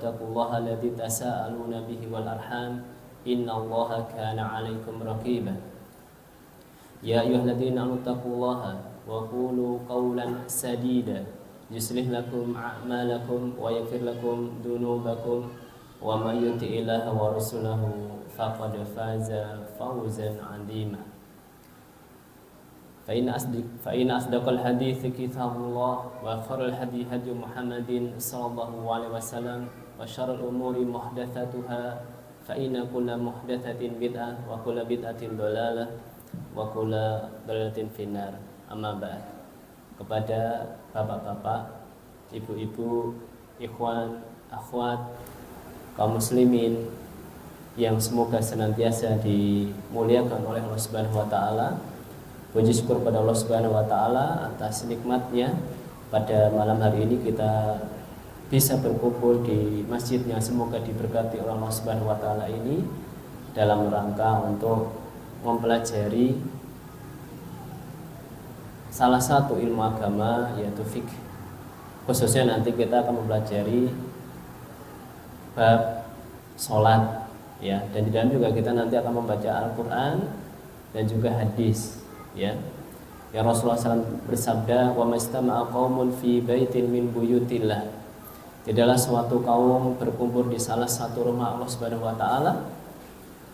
اتقوا الله الذي تساءلون به والأرحام إن الله كان عليكم رقيبا يا أيها الذين آمنوا اتقوا الله وقولوا قولا سديدا يصلح لكم أعمالكم ويغفر لكم ذنوبكم ومن يطع الله ورسوله فقد فاز فوزا عظيما فإن أصدق الحديث كتاب الله وخير الهدي هدي محمد صلى الله عليه وسلم وشر الأمور محدثاتها فإن كل محدثة بدعة وكل بدعة ضلالة وكل ضلالة في النار. Amma ba'd. Kepada bapak-bapak, ibu-ibu, ikhwan, akhwat, kaum muslimin yang semoga senantiasa dimuliakan oleh Allah Subhanahu wa taala. Puji syukur pada Allah Subhanahu wa taala atas nikmatnya pada malam hari ini kita bisa berkumpul di masjid yang semoga diberkati oleh Allah Subhanahu wa taala ini dalam rangka untuk mempelajari salah satu ilmu agama yaitu fikih. Khususnya nanti kita akan mempelajari bab sholat ya, dan di dalam juga kita nanti akan membaca Al-Quran dan juga hadis ya. Ya Rasulullah SAW bersabda, wa mastama'a qaumun fi baitin min buyutillah. Tidaklah suatu kaum berkumpul di salah satu rumah Allah Subhanahu wa taala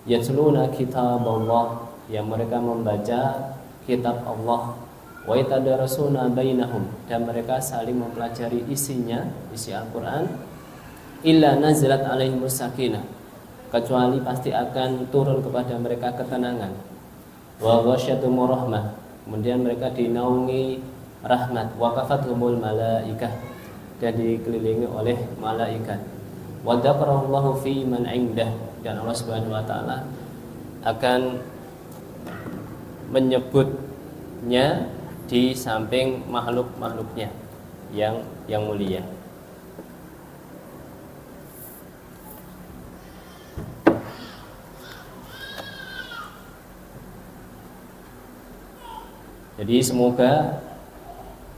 yatluna kitaballah, yang mereka membaca kitab Allah, wa yatadarasuna bainahum, dan mereka saling mempelajari isinya, isi Al-Quran, illa nazalat alaihimus sakinah, kecuali pasti akan turun kepada mereka ketenangan, wa ghasyatuhumur rahmah, kemudian mereka dinaungi rahmat, wa kafathumul malaikah, dan dikelilingi oleh malaikat, wa dzakarallahu fi man indah, dan Allah Subhanahu wa taala akan menyebutnya di samping makhluk-makhluknya yang mulia. Jadi semoga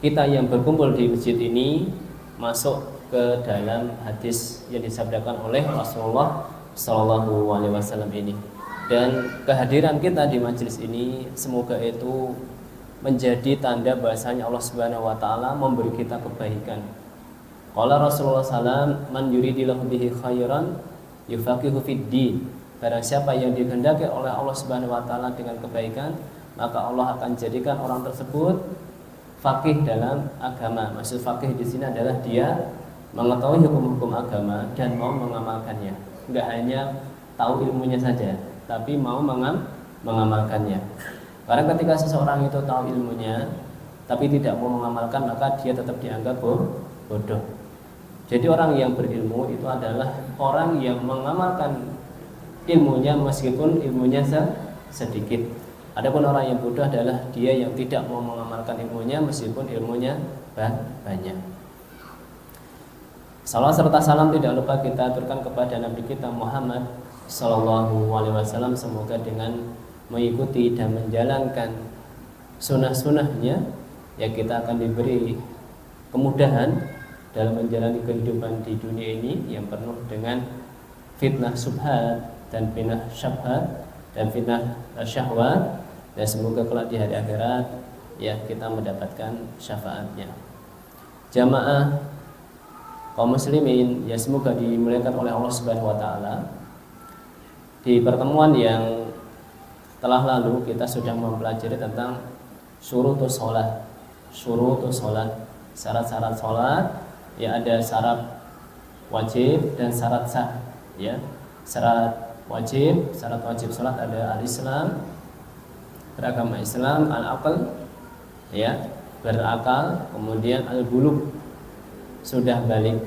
kita yang berkumpul di masjid ini masuk ke dalam hadis yang disabdakan oleh Rasulullah Sallallahu Alaihi Wasallam ini, dan kehadiran kita di majelis ini semoga itu menjadi tanda bahasanya Allah Subhanahu wa taala memberi kita kebaikan. Qala Rasulullah SAW, man yuridillahu bihi khairan yufaqihu fid din. Barang siapa yang dikehendaki oleh Allah Subhanahu wa taala dengan kebaikan, maka Allah akan jadikan orang tersebut faqih dalam agama. Maksud faqih di sini adalah dia mengetahui hukum-hukum agama dan mau mengamalkannya. Enggak hanya tahu ilmunya saja, tapi mau mengamalkannya. Karena ketika seseorang itu tahu ilmunya tapi tidak mau mengamalkan, maka dia tetap dianggap bodoh. Jadi orang yang berilmu itu adalah orang yang mengamalkan ilmunya meskipun ilmunya sedikit. Adapun orang yang bodoh adalah dia yang tidak mau mengamalkan ilmunya meskipun ilmunya banyak. Salam serta salam tidak lupa kita aturkan kepada Nabi kita Muhammad Sallallahu Alaihi Wasallam. Semoga dengan mengikuti dan menjalankan sunnah-sunnahnya ya kita akan diberi kemudahan dalam menjalani kehidupan di dunia ini yang penuh dengan fitnah subhat dan fitnah syabhat dan fitnah syahwat, dan semoga kelak di hari akhirat ya kita mendapatkan syafaatnya. Jamaah kaum muslimin ya semoga dimuliakan oleh Allah Subhanahu wa taala. Di pertemuan yang telah lalu kita sudah mempelajari tentang syurutus sholat, syarat-syarat sholat ya, ada syarat wajib dan syarat sah ya. Syarat wajib sholat ada al-Islam, beragama Islam, al-aql ya, berakal, kemudian al-bulugh, sudah balik,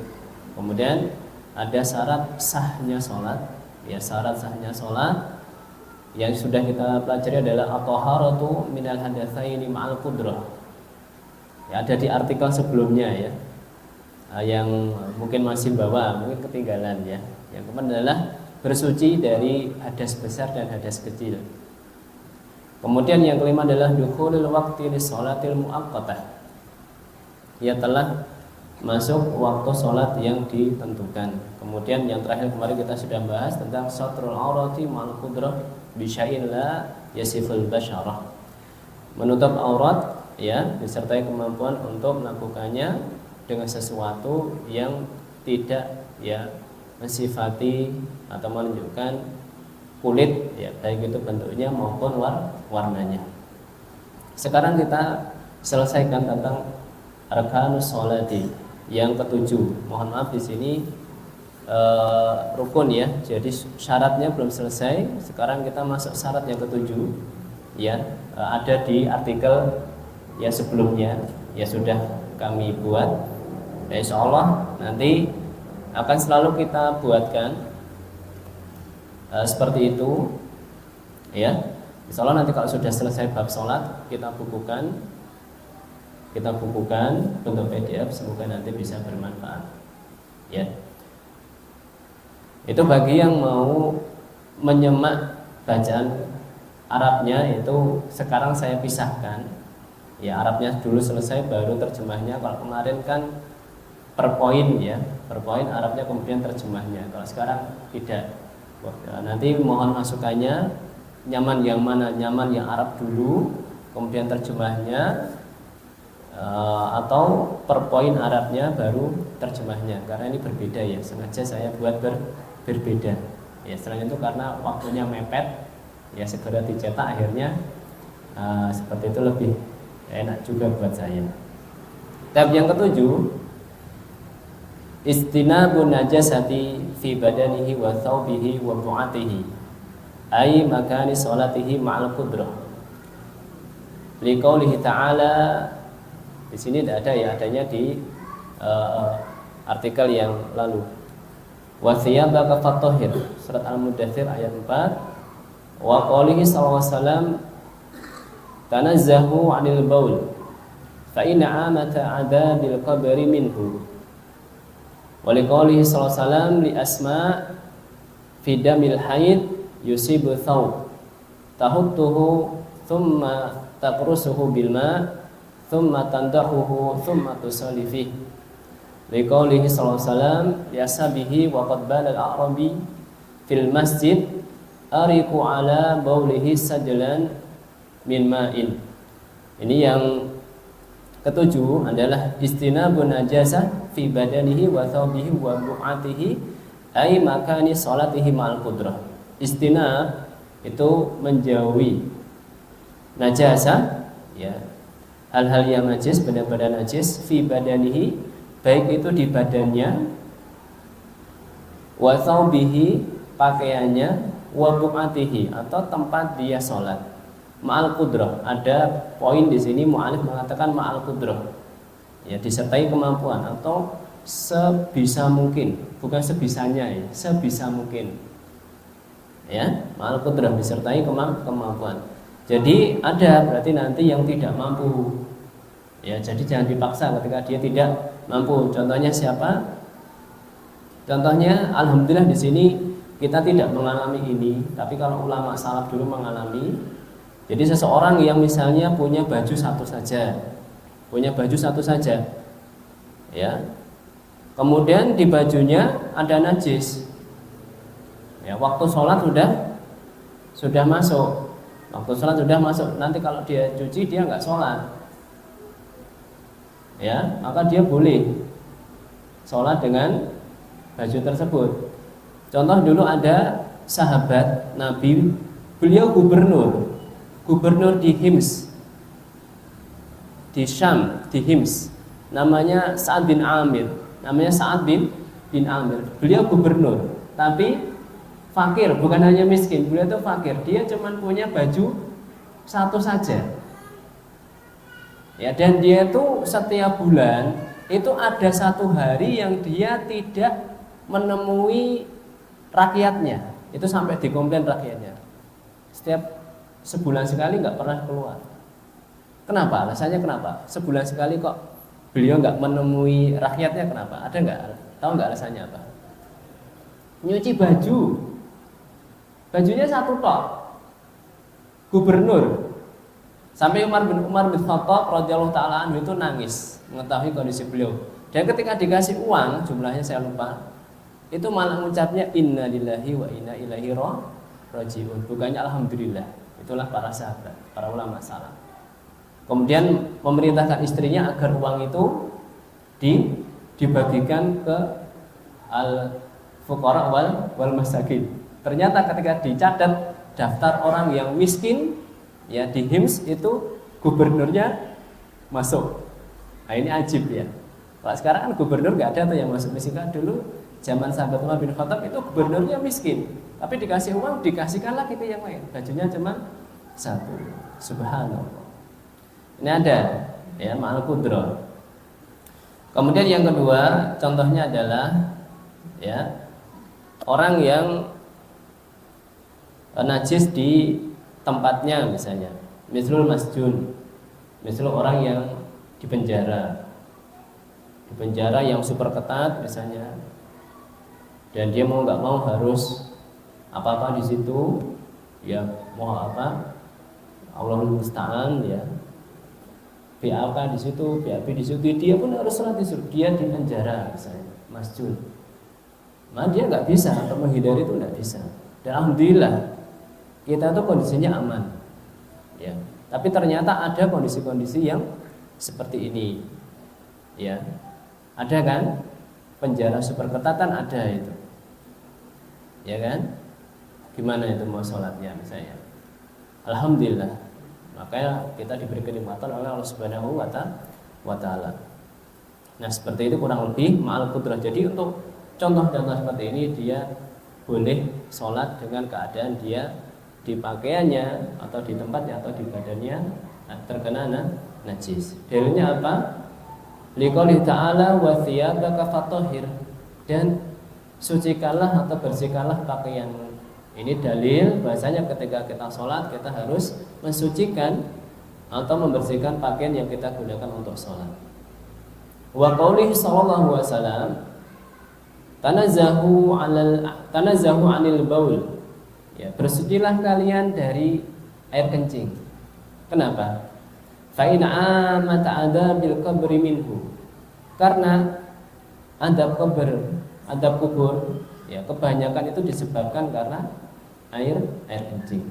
kemudian ada syarat sahnya sholat ya. Syarat sahnya sholat yang sudah kita pelajari adalah at-taharatu minal hadatsaini ma'al qudrah. Ya, ada di artikel sebelumnya ya. Yang mungkin masih bawah, mungkin ketinggalan ya. Yang keempat adalah bersuci dari hadas besar dan hadas kecil. Kemudian yang kelima adalah dukhulul waqti lis sholatil muaqqatah. Ya telah masuk waktu sholat yang ditentukan. Kemudian yang terakhir kemarin kita sudah bahas tentang satrul aurati ma'al qudrah bisya'in la yasiful basyarah. Menutup aurat ya disertai kemampuan untuk melakukannya dengan sesuatu yang tidak ya mensifati atau menunjukkan kulit ya, baik itu bentuknya maupun warnanya. Sekarang kita selesaikan tentang arkanus sholati yang ketujuh. Mohon maaf di sini rukun ya. Jadi syaratnya belum selesai. Sekarang kita masuk syarat yang ketujuh. Ya, ada di artikel ya sebelumnya ya sudah kami buat. Ya, insya Allah nanti akan selalu kita buatkan seperti itu. Ya, insya Allah nanti kalau sudah selesai bab sholat kita bukukan bentuk PDF, semoga nanti bisa bermanfaat ya. Itu bagi yang mau menyemak bacaan Arabnya, itu sekarang saya pisahkan ya, Arabnya dulu selesai baru terjemahnya. Kalau kemarin kan per poin ya, per poin Arabnya kemudian terjemahnya. Kalau sekarang tidak. Nanti mohon masukannya, nyaman yang mana, nyaman yang Arab dulu kemudian terjemahnya, atau per poin Arabnya baru terjemahnya, karena ini berbeda ya, sengaja saya buat berbeda ya. Selain itu karena waktunya mepet ya, segera dicetak akhirnya seperti itu lebih enak juga buat saya. Tab yang ketujuh, istinabun najasati fi badanihi wa thawbihi wa bu'atihi ay makani sholatihi ma'al qudrah. Liqaulihi ta'ala, di sini tidak ada ya, adanya di artikel yang lalu. Wa thiyabaka fatahhir, surat Al-Mudaththir ayat 4. Wa qaulihi sallallahu alaihi wasallam tanazzahu 'anil baul fa inna 'amata 'adzabil qabri minhu. Wa liqaulihi sallallahu alaihi wasallam li Asma fi damil haid yusibu thawb tahuttuhu thumma taqrusuhu bil ma' thumma tandahuhu thumma tusalli fihi. Liqaulihi sallallahu alaihi wasallam yasabihi wa qad bala al-a'rabi fil masjid ariqu ala baulihi sajlan min ma'in. Ini yang ketujuh adalah istinabun najasah fi badanihi wa thawbihi wa bu'atihi ay makani sholatihi ma'al qudrah. Istinab itu menjauhi najasah ya, hal-hal yang najis, benda-benda najis, fi badanihi, baik itu di badannya, wa thawbihi, pakaiannya, wa bu'atihi, atau tempat dia sholat, ma'al qudrah. Ada poin di sini mu'alif mengatakan ma'al qudrah ya, disertai kemampuan atau sebisa mungkin, bukan sebisanya ya, sebisa mungkin ya, ma'al qudrah disertai kemampuan. Jadi ada berarti nanti yang tidak mampu ya, jadi jangan dipaksa ketika dia tidak mampu. Contohnya siapa? Contohnya alhamdulillah di sini kita tidak mengalami ini, tapi kalau ulama salaf dulu mengalami. Jadi seseorang yang misalnya punya baju satu saja ya, kemudian di bajunya ada najis ya, waktu sholat sudah masuk. Waktu sholat sudah masuk, nanti kalau dia cuci dia nggak sholat ya, maka dia boleh sholat dengan baju tersebut. Contoh dulu ada sahabat Nabi, beliau gubernur di Hims, di Syam, di Hims, namanya Sa'ad bin Amir. Beliau gubernur, tapi fakir, bukan hanya miskin, beliau itu fakir. Dia cuma punya baju satu saja ya, dan dia itu setiap bulan itu ada satu hari yang dia tidak menemui rakyatnya. Itu sampai dikomplain rakyatnya, setiap sebulan sekali nggak pernah keluar. Kenapa? Alasannya kenapa? Sebulan sekali kok beliau nggak menemui rakyatnya, kenapa? Ada nggak? Tahu nggak alasannya apa? Nyuci baju. Bajunya satu tok. Gubernur. Sampai Umar bin Khattab radhiyallahu taala anhu itu nangis mengetahui kondisi beliau. Dan ketika dikasih uang, jumlahnya saya lupa, itu malah mengucapnya inna lillahi wa inna ilaihi rajiun, bukannya alhamdulillah. Itulah para sahabat, para ulama salaf. Kemudian memerintahkan istrinya agar uang itu dibagikan ke al fuqara wal masakin. Ternyata ketika dicatat daftar orang yang miskin ya di HIMS itu gubernurnya masuk. Nah ini ajib ya. Kalau sekarang kan gubernur nggak ada tuh yang masuk miskin. Kan dulu zaman sahabat Umar bin Khattab itu gubernurnya miskin, tapi dikasih uang dikasihkan lagi ke yang lain. Bajunya cuma satu. Subhanallah. Ini ada ya ma'al qudrah. Kemudian yang kedua contohnya adalah ya orang yang najis di tempatnya misalnya, misalul masjun, misal orang yang di penjara yang super ketat misalnya, dan dia mau nggak mau harus apa-apa di situ, ya mau apa, Allahul musta'an ya, BAK di situ, BAP di situ, dia pun harus sholat di situ, dia di penjara misalnya, masjun. Nah dia nggak bisa atau menghindari itu nggak bisa. Dan alhamdulillah kita tuh kondisinya aman, ya. Tapi ternyata ada kondisi-kondisi yang seperti ini, ya. Ada kan penjara super ketatan ada itu, ya kan? Gimana itu mau sholatnya misalnya? Alhamdulillah, makanya kita diberi kenikmatan oleh Allah Subhanahu wa Ta'ala. Nah seperti itu kurang lebih ma'al qudrah. Jadi untuk contoh-contoh seperti ini dia boleh sholat dengan keadaan dia di pakaiannya atau di tempatnya atau di badannya terkena najis. Dalilnya apa? Liqouli ta'ala wa thiyabaka fatahhir, dan sucikanlah atau bersihkanlah pakaian. Ini dalil bahasanya ketika kita sholat kita harus mensucikan atau membersihkan pakaian yang kita gunakan untuk sholat. Wa qaulihi sallallahu alaihi wasallam tanazzahu 'anil baul, ya, bersucilah kalian dari air kencing. Kenapa? Fa in amata adabil qabri minhu, karena adab kubur ya kebanyakan itu disebabkan karena air kencing.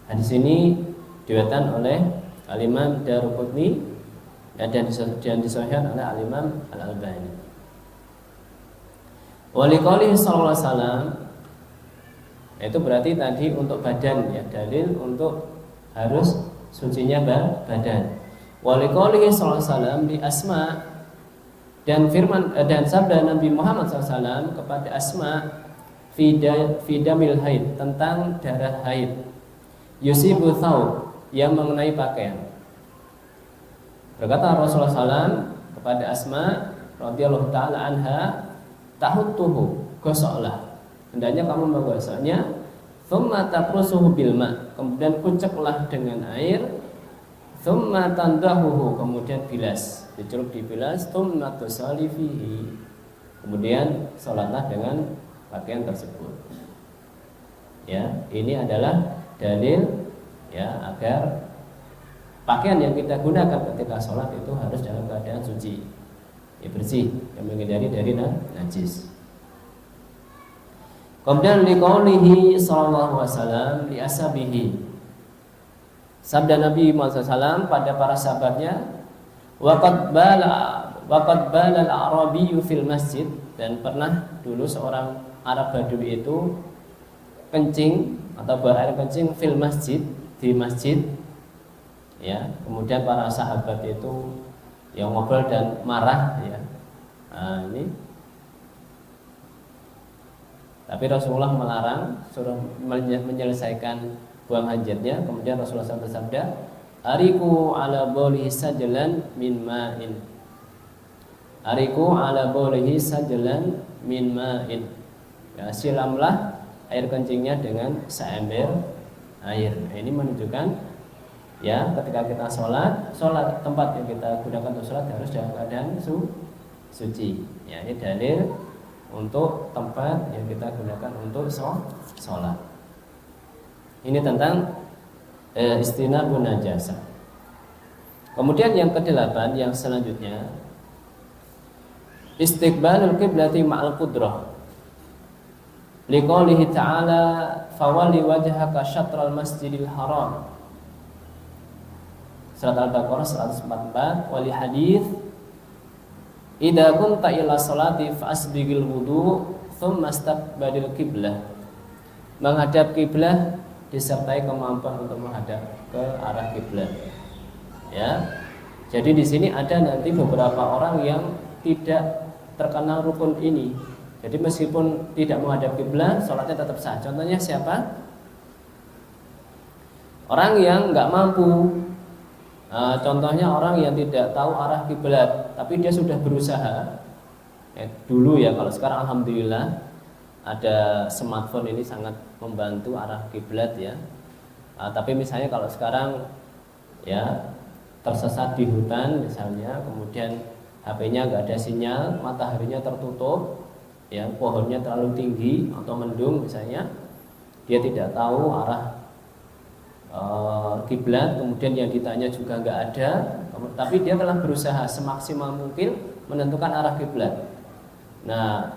Nah, di sini diriwayatkan oleh Al-Imam Daruqutni dan disahihkan oleh Al-Imam Al-Albani. Waliqaulihi sallallahu alaihi wasallam, itu berarti tadi untuk badan ya, dalil untuk harus sucinya badan. Waliqaulihi sallallahu alaihi wasallam di Asma, dan firman dan sabda Nabi Muhammad SAW kepada Asma fidamil haid, tentang darah haid, yusibu thawb, yang mengenai pakaian. Berkata Rasulullah SAW kepada Asma radhiyallahu taala anha, tahuttuhu, gosoklah, hendaknya kamu menggosoknya, thumma taqrusuhu bil ma, kemudian kuceklah dengan air, thumma tandahuhu, kemudian bilas, dicelup dibilas, thumma tusalli fihi, kemudian salatlah dengan pakaian tersebut. Ya, ini adalah dalil ya agar pakaian yang kita gunakan ketika sholat itu harus dalam keadaan suci, ya, bersih, yang menghindari dari najis. Kemudian liqaulihi sallallahu alaihi wasallam li ashabihi, sabda Nabi Muhammad SAW pada para sahabatnya, waqad bala al-arabiyyu fil masjid, dan pernah dulu seorang Arab Badui itu kencing atau buang air kencing fil masjid, di masjid. Ya, kemudian para sahabat itu yang ngobrol dan marah ya. Nah, ini tapi Rasulullah melarang, suruh menyelesaikan buang hajatnya. Kemudian Rasulullah SAW bersabda, ariku ala bawlihi sajlan min ma'in, ariku ala bawlihi sajlan min ma'in, ya, silamlah air kencingnya dengan seember air. Ini menunjukkan ya ketika kita sholat tempat yang kita gunakan untuk sholat harus dalam keadaan suci. Ya, ini dalil untuk tempat yang kita gunakan untuk sholat. Ini tentang istinabun najasah. Kemudian yang ke-8 yang selanjutnya, istiqbalul qiblati ma'al qudrah. Liqaulihi ta'ala fawalli wajhaka syatral masjidil haram. Surat Al-Baqarah 144. Wali hadis idza kunta ila sholati fasbighil wudu tsumma istaqbalil qiblah. Menghadap kiblat disertai kemampuan untuk menghadap ke arah kiblat. Ya. Jadi di sini ada nanti beberapa orang yang tidak terkenal rukun ini. Jadi meskipun tidak menghadap kiblat, sholatnya tetap sah. Contohnya siapa? Orang yang nggak mampu. Contohnya orang yang tidak tahu arah kiblat, tapi dia sudah berusaha. Dulu ya, kalau sekarang alhamdulillah ada smartphone ini sangat membantu arah kiblat ya. Tapi misalnya kalau sekarang ya tersesat di hutan misalnya, kemudian HP-nya nggak ada sinyal, mataharinya tertutup, ya pohonnya terlalu tinggi atau mendung misalnya, dia tidak tahu arah kiblat, kemudian yang ditanya juga nggak ada, tapi dia telah berusaha semaksimal mungkin menentukan arah kiblat. Nah,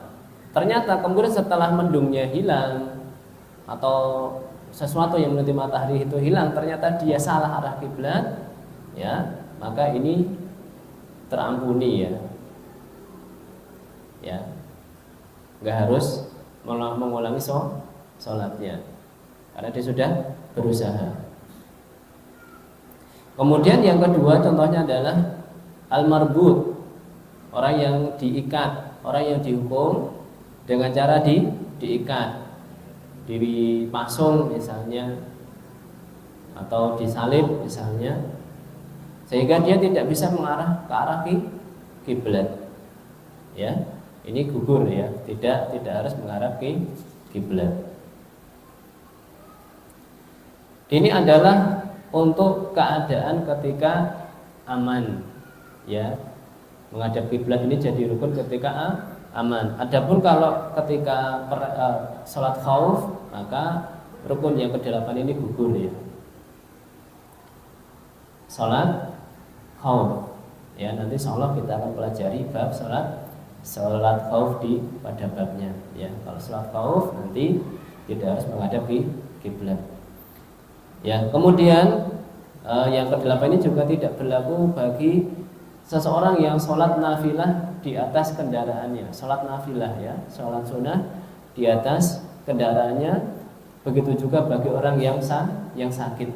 ternyata kemudian setelah mendungnya hilang atau sesuatu yang menutupi matahari itu hilang, ternyata dia salah arah kiblat, ya maka ini terampuni ya, ya nggak harus mengulangi sholatnya karena dia sudah berusaha. Kemudian yang kedua contohnya adalah al-marbut, orang yang diikat, orang yang dihukum dengan cara diikat, dipasung misalnya, atau disalib misalnya, sehingga dia tidak bisa mengarah ke arah kiblat. Ya, ini gugur ya, tidak harus mengarah ke kiblat. Ini adalah untuk keadaan ketika aman, ya. Menghadap kiblat ini jadi rukun ketika aman. Adapun kalau ketika salat khauf, maka rukun yang ke-8 ini gugur ya. Salat khauf. Ya, nanti insyaallah kita akan pelajari bab salat khauf pada babnya ya. Kalau salat khauf nanti tidak harus menghadap kiblat. Ya, kemudian yang ke-8 ini juga tidak berlaku bagi seseorang yang sholat nafilah di atas kendaraannya. Sholat nafilah ya, sholat sunnah di atas kendaraannya. Begitu juga bagi orang yang sakit.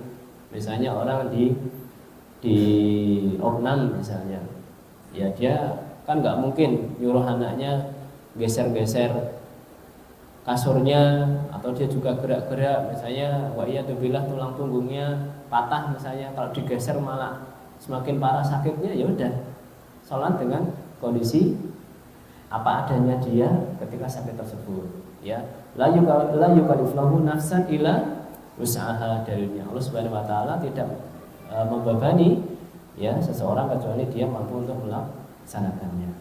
Misalnya orang di opnam misalnya, ya dia kan nggak mungkin nyuruh anaknya geser-geser kasurnya, atau dia juga gerak-gerak misalnya wa'iyatubillah tulang punggungnya patah misalnya, kalau digeser malah semakin parah sakitnya, ya udah sholat dengan kondisi apa adanya dia ketika sakit tersebut ya. La yukallifullahu nafsan illa wus'aha, dalilnya Allah Subhanahu wa taala tidak membebani ya seseorang kecuali dia mampu untuk melaksanakannya.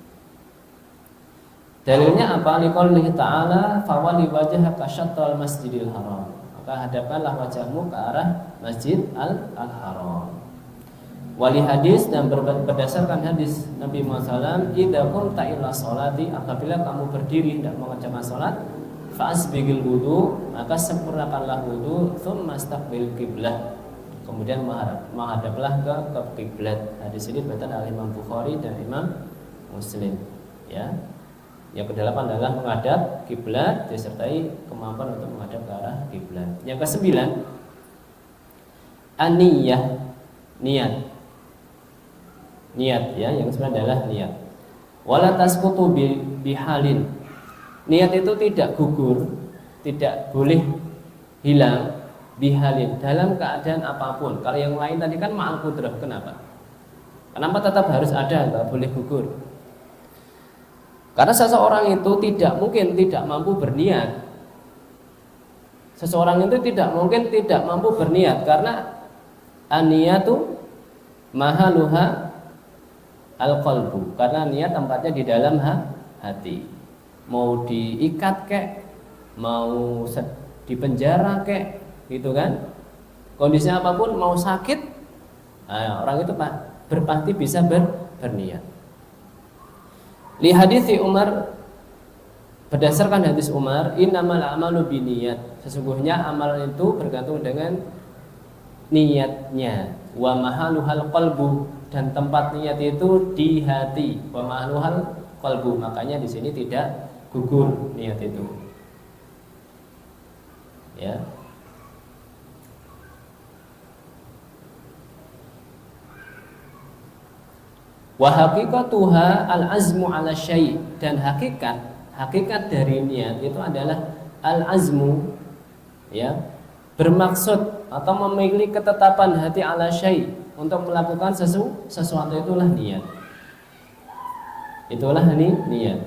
Dalilnya apa? Liqaulihi ta'ala fawalli wajhaka syatral masjidil haram. Maka hadapkanlah wajahmu ke arah Masjid Al-Haram. Wali hadis, dan berdasarkan hadis Nabi Muhammad SAW, idza kunta ila sholati, apabila kamu berdiri hendak mengerjakan salat, fa'asbighil wudu, maka sempurnakanlah wudu, tsumma istaqbil qiblah, kemudian menghadaplah ke kiblat. Hadis ini diriwayatkan oleh Imam Bukhari dan Imam Muslim ya. Yang ke-8 adalah menghadap kiblat disertai kemampuan untuk menghadap ke arah kiblat. Yang ke-9 an-niyah, niat ya, yang ke-9 adalah niat. Wala tasqutu bihalin. Niat itu tidak gugur, tidak boleh hilang bihalin, dalam keadaan apapun. Kalau yang lain tadi kan ma'al qudrah, kenapa tetap harus ada, enggak boleh gugur? Karena seseorang itu tidak mungkin tidak mampu berniat. Seseorang itu tidak mungkin tidak mampu berniat, karena an-niyatu mahaluha al-qalbu, karena niat tempatnya di dalam hati. Mau diikat kek, mau dipenjara kek, gitu kan? Kondisinya apapun, mau sakit, orang itu berpasti bisa berniat. Li hadithi Umar, berdasarkan hadis Umar, innamal a'malu binniyat, sesungguhnya amal itu bergantung dengan niatnya. Wa mahaluhal qalbu, dan tempat niat itu di hati. Wa mahaluhal qalbu, makanya di sini tidak gugur niat itu. Ya. Wa haqiqatuha al-azmu 'ala syai', dan hakikat dari niat itu adalah al-azmu, ya, bermaksud atau memiliki ketetapan hati 'ala syai', untuk melakukan sesuatu, itulah niat. Itulah niat.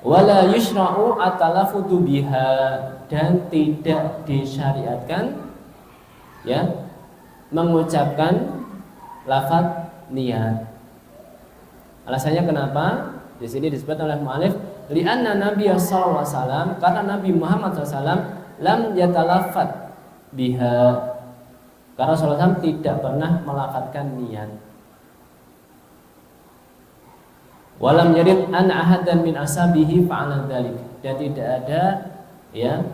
Wala yushra'u at-talaffudu biha, dan tidak disyariatkan, ya, mengucapkan lafaz niat. Alasannya kenapa? Di sini disebut oleh mu'allif, li'anna Nabi sallallahu alaihi wasallam, karena Nabi Muhammad SAW lam yatalaffat biha, karena Rasulullah SAW tidak pernah melafadzkan niat. Walam yarid an ahadan min ashabihi fa'ala dzalik, dan tidak ada ya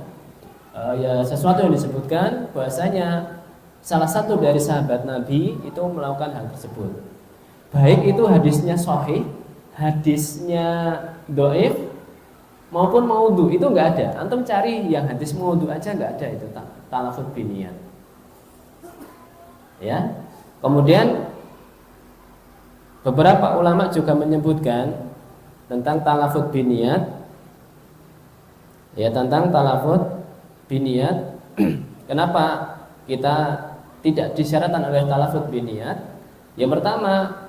sesuatu yang disebutkan bahwasanya salah satu dari sahabat Nabi itu melakukan hal tersebut. Baik itu hadisnya sahih, hadisnya dhaif, maupun maudhu, itu enggak ada. Antum cari yang hadis maudhu aja enggak ada itu talaffuz biniyat. Ya. Kemudian beberapa ulama juga menyebutkan tentang talaffuz biniyat. Ya, tentang talaffuz biniyat. Kenapa kita tidak disyaratkan oleh talaffuz biniyat? Yang pertama,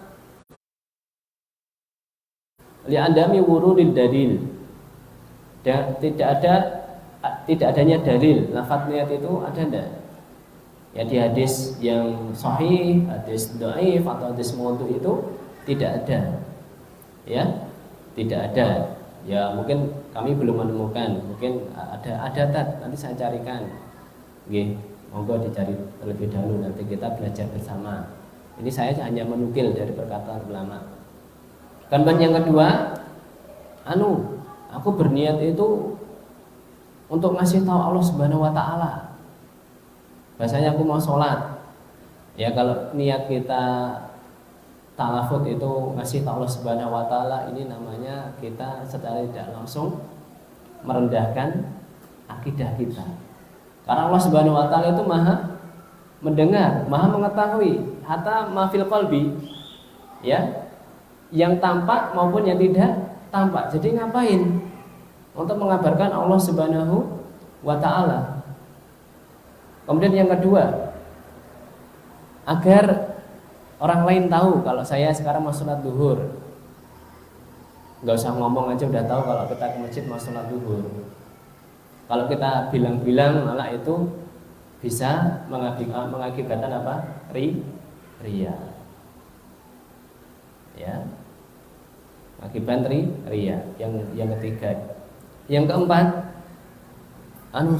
li'adami wurudil dalil, dan tidak adanya dalil lafaz niat itu ada enggak? Ya, di hadis yang sahih, hadis dhaif atau hadis maudhu itu tidak ada. Ya, tidak ada. Ya, mungkin kami belum menemukan, mungkin ada nanti saya carikan. Nggih, monggo dicari terlebih dahulu, nanti kita belajar bersama. Ini saya hanya menukil dari perkataan ulama. Kemudian yang kedua, aku berniat itu untuk ngasih tahu Allah Subhanahu wa taala. Bahasanya aku mau sholat. Ya, kalau niat kita talaffuz itu ngasih tahu Allah Subhanahu wa taala, ini namanya kita secara tidak langsung merendahkan akidah kita. Karena Allah Subhanahu wa taala itu Maha mendengar, Maha mengetahui hatta ma fil qalbi. Ya. Yang tampak maupun yang tidak tampak. Jadi ngapain? Untuk mengabarkan Allah Subhanahu wa taala. Kemudian yang kedua, agar orang lain tahu kalau saya sekarang mau sholat duhur. Enggak usah ngomong aja udah tahu kalau kita ke masjid mau sholat duhur. Kalau kita bilang-bilang malah itu bisa mengakibatkan apa? Riya. Ya. Akibat riya. Yang ketiga. Yang keempat,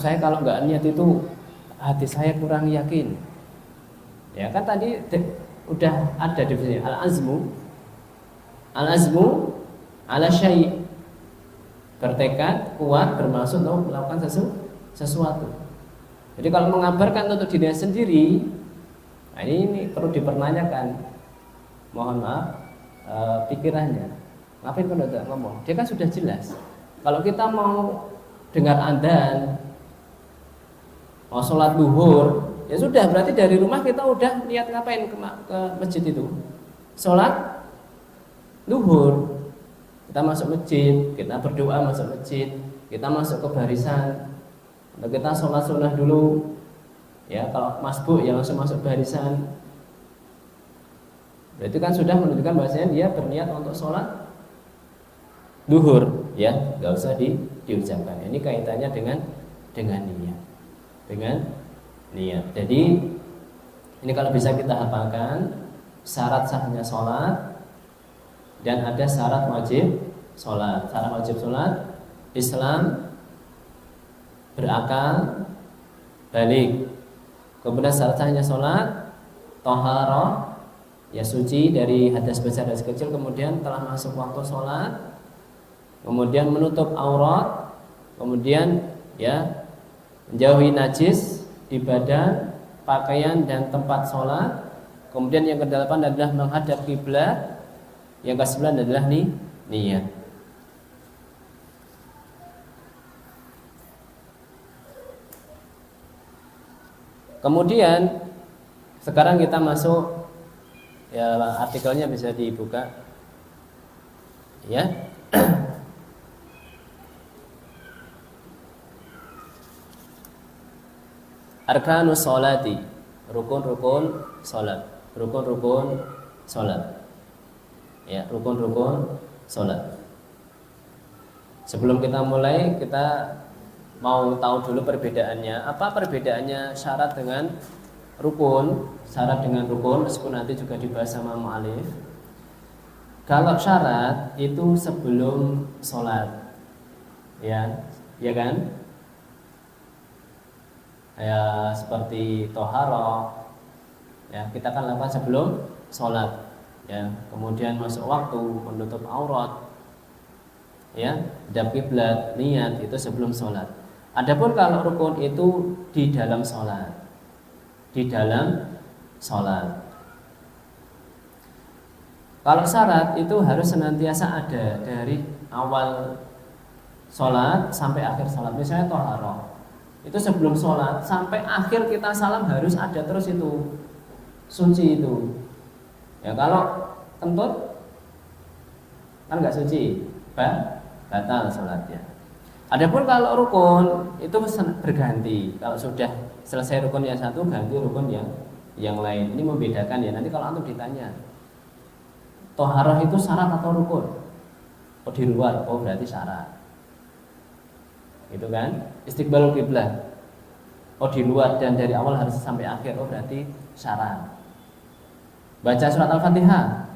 saya kalau nggak niat itu hati saya kurang yakin. Ya kan tadi udah ada definisi al-azmu ala syai', bertekad kuat bermaksud untuk melakukan sesuatu. Jadi kalau mengabarkan untuk dirinya sendiri, nah ini perlu dipertanyakan. Mohon maaf pikirannya. Ngapain kalau tidak ngomong? Dia kan sudah jelas. Kalau kita mau dengar adzan, mau sholat duhur, ya sudah, berarti dari rumah kita udah niat ngapain ke masjid itu? Sholat duhur. Kita masuk masjid, kita berdoa masuk masjid, kita masuk ke barisan, atau kita sholat sunnah dulu. Ya, kalau masbuk ya langsung masuk barisan. Berarti kan sudah menunjukkan bahwasanya dia berniat untuk sholat duhur, ya, nggak usah diucapkan. Ini kaitannya dengan niat. Jadi ini kalau bisa kita hafalkan syarat sahnya sholat dan ada syarat wajib sholat. Syarat wajib sholat, Islam, berakal, balik. Kemudian syarat sahnya sholat, toharoh, ya, suci dari hadas besar dan kecil. Kemudian telah masuk waktu sholat, kemudian menutup aurat, kemudian ya menjauhi najis di badan, pakaian dan tempat sholat. Kemudian yang kedelapan adalah menghadap kiblat. Yang kesembilan adalah niat. Kemudian sekarang kita masuk, ya artikelnya bisa dibuka ya. Arkanus sholati, rukun-rukun salat. Rukun-rukun salat. Ya, rukun-rukun salat. Sebelum kita mulai, kita mau tahu dulu perbedaannya. Apa perbedaannya syarat dengan rukun? Syarat dengan rukun, meskipun nanti juga dibahas sama mu'alif. Kalau syarat itu sebelum sholat, ya kan? Ya seperti toharoh, ya kita kan lakukan sebelum sholat, ya. Kemudian masuk waktu, menutup aurat, ya, hadap kiblat, niat itu sebelum sholat. Adapun kalau rukun itu di dalam sholat, di dalam sholat. Kalau syarat itu harus senantiasa ada dari awal sholat sampai akhir sholat. Misalnya toharoh, itu sebelum sholat sampai akhir kita salam harus ada terus itu, suci itu. Ya kalau kentut kan nggak suci, batal sholatnya. Adapun kalau rukun itu berganti. Kalau sudah selesai rukun yang satu, ganti rukun yang lain. Ini membedakan ya. Nanti kalau antum ditanya, toharoh itu syarat atau rukun? Oh di luar, oh berarti syarat. Itu kan? Istiqbalul kiblah, oh di luar dan dari awal harus sampai akhir, oh berarti syarat. Baca surat Al-Fatihah,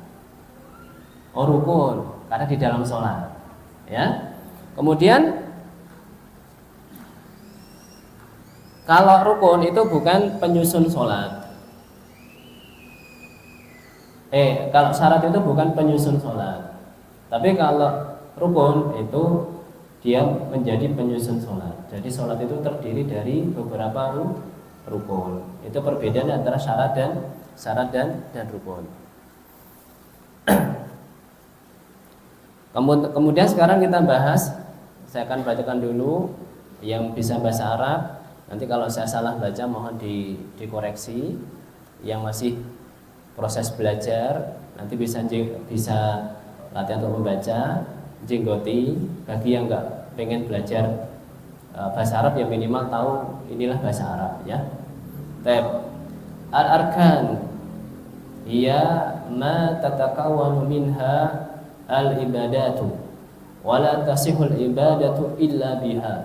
oh rukun, karena di dalam sholat, ya. Kemudian kalau rukun itu bukan penyusun sholat. Kalau syarat itu bukan penyusun sholat, tapi kalau rukun itu dia menjadi penyusun sholat. Jadi sholat itu terdiri dari beberapa rukun. Itu perbedaan antara syarat dan rukun. Kemudian sekarang kita bahas, saya akan bacakan dulu yang bisa bahasa Arab. Nanti kalau saya salah baca mohon dikoreksi. Yang masih proses belajar nanti bisa latihan untuk membaca, jenggoti. Bagi yang nggak pengen belajar bahasa Arab, yang minimal tahu inilah bahasa Arab, ya. Al-arkan hiya ma tatakawwanu minha al-ibadatu wa la tasihul ibadatu illa biha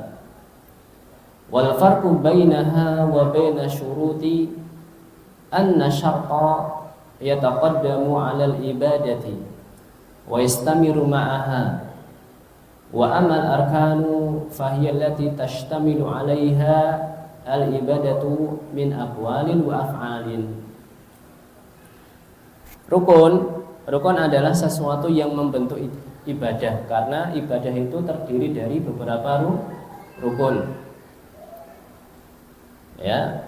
wal farqu bainaha wa baina syuruti anna syarta yataqaddamu 'ala al-ibadati wa yastamiru ma'aha wa amal arkanu fahiya allati tashtamilu 'alaiha al-ibadatu min aqwalin wa af'alin. Rukun adalah sesuatu yang membentuk ibadah, karena ibadah itu terdiri dari beberapa rukun. Ya.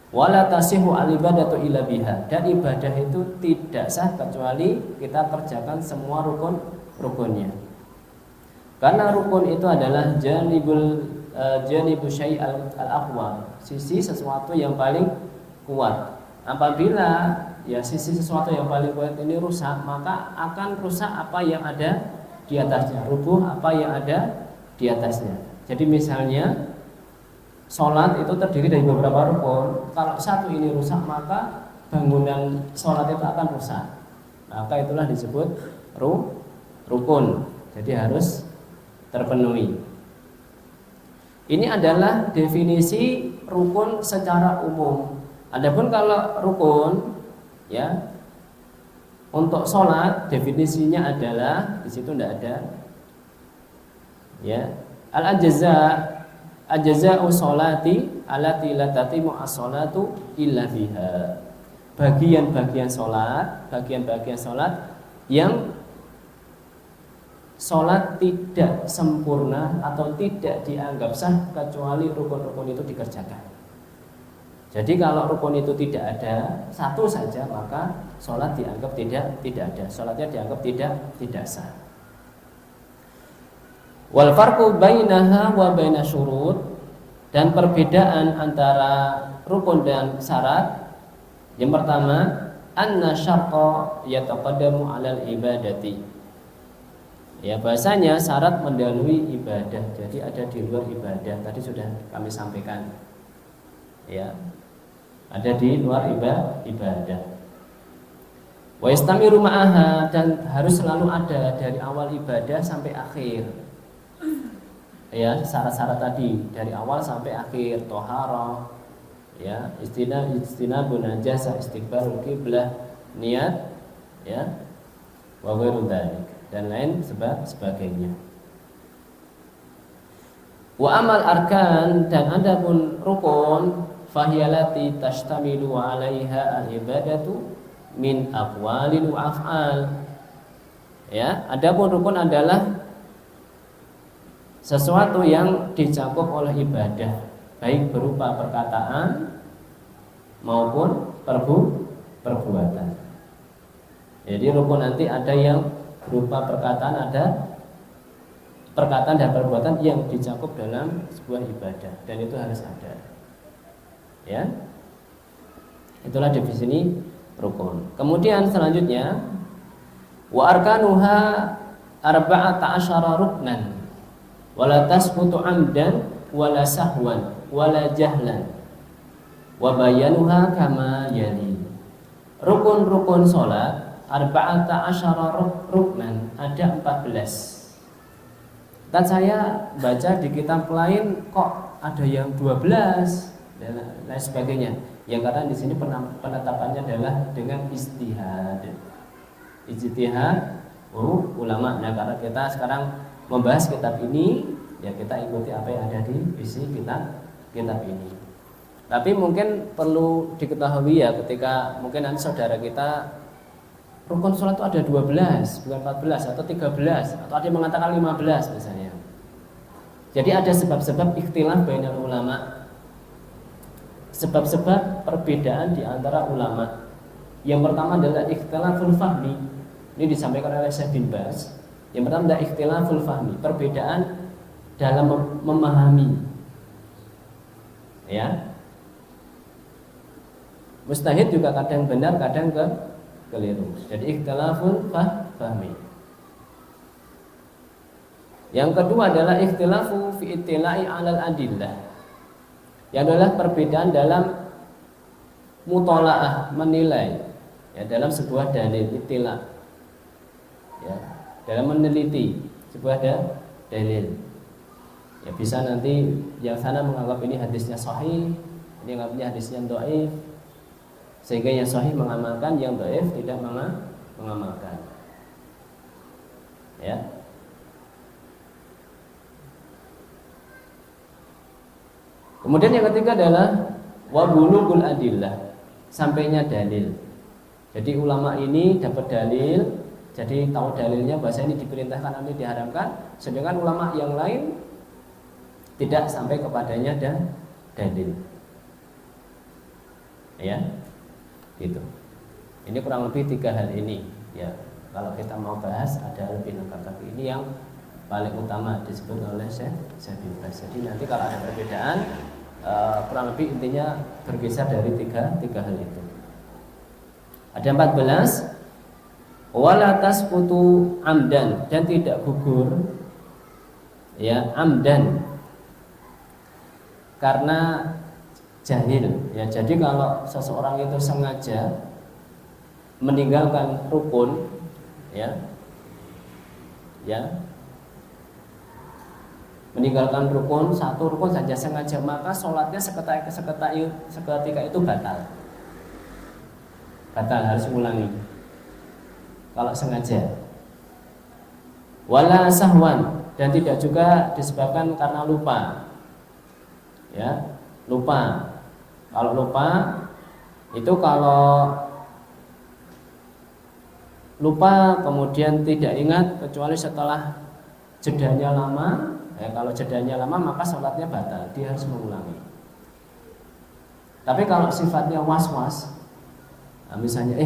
Wala tasihu al-ibadatu illa biha, dan ibadah itu tidak sah kecuali kita kerjakan semua rukunnya. Karena rukun itu adalah janibu syai' al-aqwa, sisi sesuatu yang paling kuat. Apabila ya sisi sesuatu yang paling kuat ini rusak, maka akan rusak apa yang ada di atasnya, rubuh apa yang ada di atasnya. Jadi misalnya sholat itu terdiri dari beberapa rukun. Kalau satu ini rusak, maka bangunan sholat itu akan rusak. Maka itulah disebut rukun. Jadi harus terpenuhi. Ini adalah definisi rukun secara umum. Adapun kalau rukun, ya, untuk sholat definisinya adalah di situ tidak ada. Ya, al-ajza'u sholati allati la tatimu as-sholatu illa biha. Bagian-bagian sholat yang sholat tidak sempurna atau tidak dianggap sah kecuali rukun-rukun itu dikerjakan. Jadi kalau rukun itu tidak ada satu saja, maka sholat dianggap tidak ada. Sholatnya dianggap tidak sah. Wal farqu bainaha wa baina syurut, dan perbedaan antara rukun dan syarat. Yang pertama, anna syarta yataqaddamu 'alal ibadati. Ya, bahasanya syarat mendahului ibadah. Jadi ada di luar ibadah. Tadi sudah kami sampaikan. Ya. Ada di luar ibadah. Wa yastamiru ma'aha, dan harus selalu ada dari awal ibadah sampai akhir. Ya, syarat-syarat tadi dari awal sampai akhir, thaharah, ya, istinabun najasa, istiqbalul qiblah, niat, ya, wa ghairu dzalik, dan lain sebagainya. Wa amal arkan, dan adapun rukun, fahiyalati tashtamilu 'alaiha al-ibadatu min aqwalin wa af'al. Ya, adapun rukun adalah sesuatu yang dicakup oleh ibadah, baik berupa perkataan maupun perbuatan. Jadi rukun nanti ada yang berupa perkataan, ada perkataan dan perbuatan yang dicakup dalam sebuah ibadah, dan itu harus ada. Ya, itulah definisi rukun. Kemudian selanjutnya, wa arkanuha arba'ata asyara ruknan, wala tasqutu 'amdan wala sahwan wala jahlan, wa bayanuha kama yali. Rukun-rukun salat arba'ata asyara ruknan, ada 14. Dan saya baca di kitab lain kok ada yang 12 dan lain sebagainya. Ya, karena di sini penetapannya adalah dengan ijtihad ulama. Nah, karena kita sekarang membahas kitab ini, ya kita ikuti apa yang ada di isi kitab ini. Tapi mungkin perlu diketahui ya, ketika mungkin nanti saudara kita rukun sholat itu ada 12, bukan 14 atau 13, atau ada yang mengatakan 15 misalnya. Jadi ada sebab-sebab ikhtilaf bainal ulama, sebab-sebab perbedaan di antara ulama. Yang pertama adalah ikhtilaful fahmi. Ini disampaikan oleh Syekh bin Baz. Yang pertama adalah ikhtilaful fahmi, perbedaan dalam memahami. Ya. Mustahid juga kadang benar, kadang keliru. Jadi ikhtilaful fahmi. Yang kedua adalah ikhtilafu fi ittila'i 'alal adillah. Yang adalah perbedaan dalam mutola'ah, menilai, ya, dalam sebuah dalil, ittila', ya, dalam meneliti sebuah dalil. Ya, bisa nanti yang sana menganggap ini hadisnya sahih, ini menganggapnya hadisnya dhaif, sehingga yang sahih mengamalkan, yang dhaif tidak mengamalkan. Ya. Kemudian yang ketiga adalah wabulughul adillah, sampainya dalil. Jadi ulama ini dapat dalil, jadi tahu dalilnya, bahasa ini diperintahkan atau diharamkan, sedangkan ulama yang lain tidak sampai kepadanya dalil. Ya, gitu. Ini kurang lebih 3 hal ini. Ya, kalau kita mau bahas ada lebih lengkap, tapi ini yang paling utama disebut oleh Syekh bin Baz. Jadi nanti kalau ada perbedaan, kurang lebih intinya bergeser dari tiga hal itu. Ada 14, wala tasqutu amdan, dan tidak gugur, ya, amdan, karena jahil. Ya, jadi kalau seseorang itu sengaja meninggalkan rukun, ya, meninggalkan rukun, satu rukun saja sengaja, maka sholatnya seketika itu batal, harus ulangi kalau sengaja. Wala sahwan, dan tidak juga disebabkan karena lupa. Ya, lupa. Kalau lupa itu, kalau lupa kemudian tidak ingat kecuali setelah jedanya lama, kalau jedanya lama maka sholatnya batal, dia harus mengulangi. Tapi kalau sifatnya was-was, nah misalnya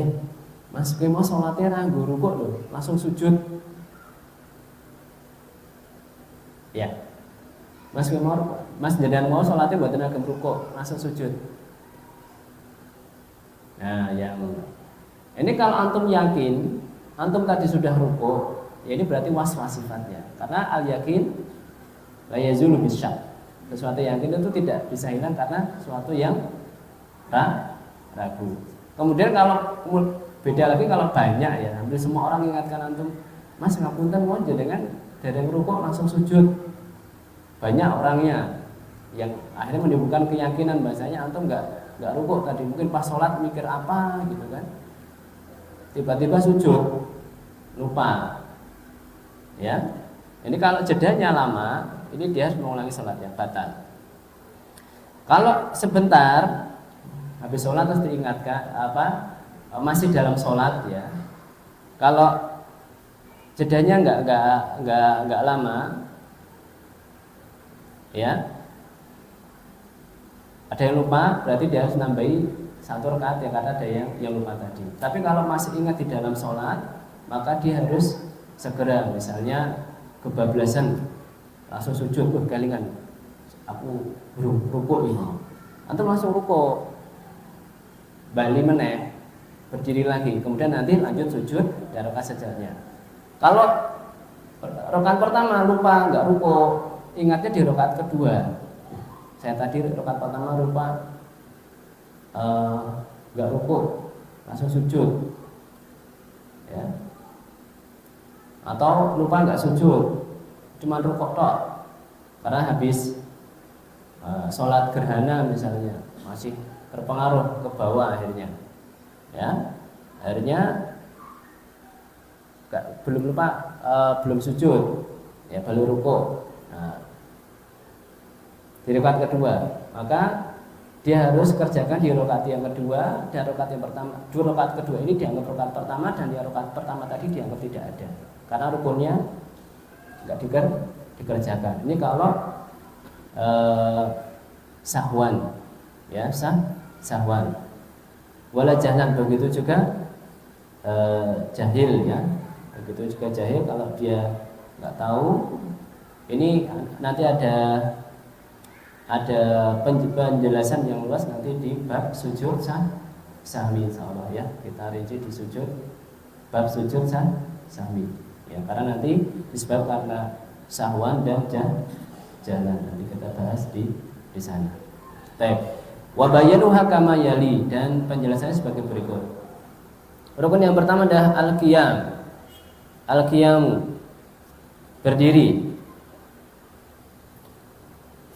Mas kowe mau sholatnya ranggo rukuk loh, langsung sujud. Ya. Mas jenengan mau sholatnya mboten agem rukuk, langsung sujud. Nah, yang ini kalau antum yakin, antum tadi sudah rukuk, ya ini berarti was-was sifatnya. Karena al-yakin la yazulu bisyak. Sesuatu yang yakin itu tidak bisa hilang karena sesuatu yang ragu. Kemudian kalau beda lagi kalau banyak ya, hampir semua orang ingatkan antum, Mas ngapunten mau jenengan dereng rukuk langsung sujud. Banyak orangnya yang akhirnya menimbulkan keyakinan bahasanya antum nggak rukuk tadi, mungkin pas sholat mikir apa gitu kan, tiba-tiba sujud lupa ya. Ini kalau jedanya lama, ini dia harus mengulangi sholatnya, batal. Kalau sebentar habis sholat terus diingatkan masih dalam sholat ya, kalau jedanya nggak lama ya, ada yang lupa berarti dia harus nambahi 1 rakaat ya, karena ada yang lupa tadi. Tapi kalau masih ingat di dalam sholat, maka dia harus segera, misalnya kebablasan langsung sujud, kelingan aku belum rukuk ini, antum langsung rukuk, balik meneh, berdiri lagi, kemudian nanti lanjut sujud dan rakaat setelahnya. Kalau rakaat pertama lupa nggak rukuk, ingatnya di rakaat kedua. Saya tadi rakaat pertama lupa nggak rukuk, langsung sujud ya. Atau lupa nggak sujud, cuma rukuk tok karena habis sholat gerhana misalnya, masih terpengaruh ke bawah akhirnya ya, akhirnya belum lupa, belum sujud ya, baru rukuk. Nah, di rakaat kedua maka dia harus kerjakan di rakaat yang kedua dan rakaat yang pertama. 2 rakaat kedua ini dianggap rakaat pertama, dan di rakaat pertama tadi dianggap tidak ada karena rukunnya nggak dikerjakan. Ini kalau sahwan ya, sahwan. Wala jahlan, begitu juga jahil ya, begitu juga jahil kalau dia nggak tahu. Ini nanti ada penjelasan yang luas nanti di bab sujud sahwi insyaallah ya, kita rinci di bab sujud sahwi ya, karena nanti disebab karena sahwan dan jalan, nanti kita bahas di sana. Baik, wa bayanuha kama yali, dan penjelasannya sebagai berikut. Rukun yang pertama adalah al-qiyamu, berdiri.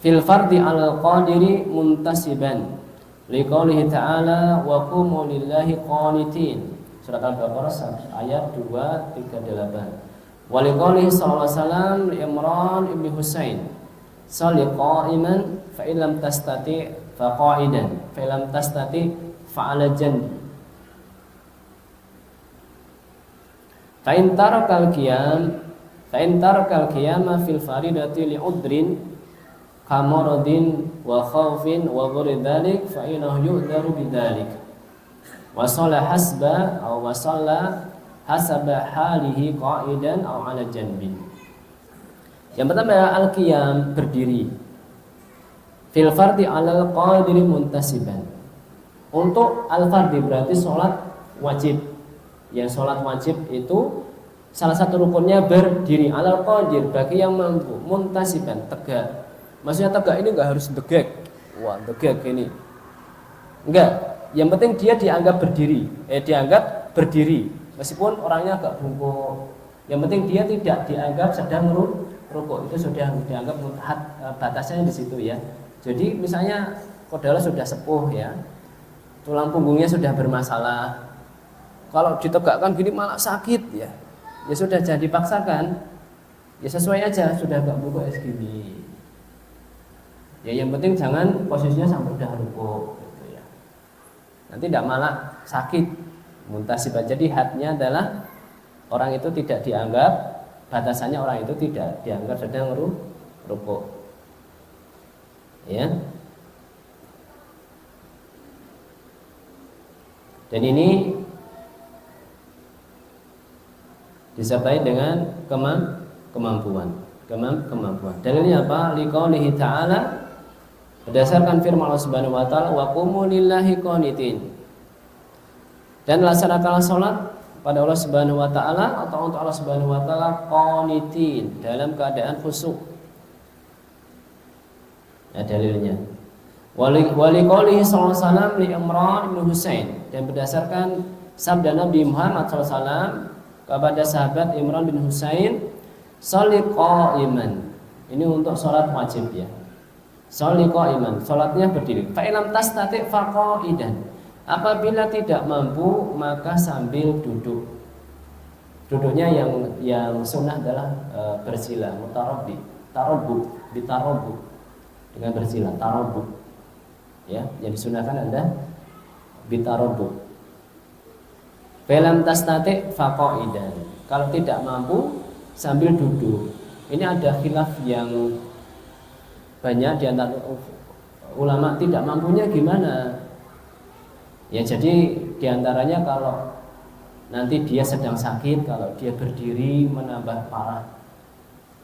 Fil fardi al-qadiri muntasiban liqaulihi ta'ala wa qumu lillahi qanitin, surat Al-Baqarah ayat 238. Wa liqaulihi sallallahu alaihi wasallam li Imran ibn Husain shalli qa'iman fa in lam tastati fa qa'idan fa lam tastati fa 'ala janbi. Fa in tarakal qiyama fil faridati li udrin kamaradin wa khawfin wa ghairi dzalik fa innahu yu'dharu bidzalik wa shalla hasaba halihi qa'idan aw 'ala janbin. Yang pertama adalah al-qiyam, berdiri. Fil fardhi 'alal qadiri muntasiban. Untuk al-fardhi berarti sholat wajib. Yang sholat wajib itu salah satu rukunnya berdiri. 'Alal qadir, bagi yang mampu. Muntasiban, tegak. Maksudnya tegak ini enggak harus degek. Wah, degek ini. Enggak. Yang penting dia dianggap berdiri. Meskipun orangnya agak bungkuk. Yang penting dia tidak dianggap sedang rukuk. Itu sudah dianggap batasnya di situ ya. Jadi misalnya kodala sudah sepuh ya, tulang punggungnya sudah bermasalah. Kalau ditegakkan gini malah sakit ya. Ya sudah, jangan dipaksakan. Ya sesuai aja, sudah agak bungkuk segini. Ya yang penting jangan posisinya sampai udah rukuk gitu ya. Nanti tidak malah sakit, muntasibah. Jadi hadnya adalah orang itu tidak dianggap batasannya orang itu tidak dianggap sedang rukuk. Ya. Dan ini disertai dengan kemampuan. Dalilnya apa? Liqaulihi ta'ala, berdasarkan firman Allah Subhanahu wa taala, wa qumu lillahi qanitin. Dan laksanakanlah salat pada Allah Subhanahu wa taala atau untuk Allah Subhanahu wa taala qanitin, dalam keadaan khusyuk. Nah, dalilnya. Wali qaulihi sallallahu alaihi wasallam li Imran bin Husain, dan berdasarkan sabda Nabi Muhammad sallallahu alaihi wasallam kepada sahabat Imran bin Husain, sholli qa'iman. Ini untuk salat wajib ya. Sholli qa'iman, salatnya berdiri. Fa ilam tastati fa qa'idan. Apabila tidak mampu maka sambil duduk. Duduknya yang sunnah adalah bersila, mutarabbi, tarabbu dengan bersila, tarabbu. Ya, yang disunahkan adalah bitarabbu. Falam tastati fa qa'idan. Kalau tidak mampu sambil duduk. Ini ada khilaf yang banyak di antara ulama, tidak mampunya gimana? Ya, jadi diantaranya kalau nanti dia sedang sakit, kalau dia berdiri menambah parah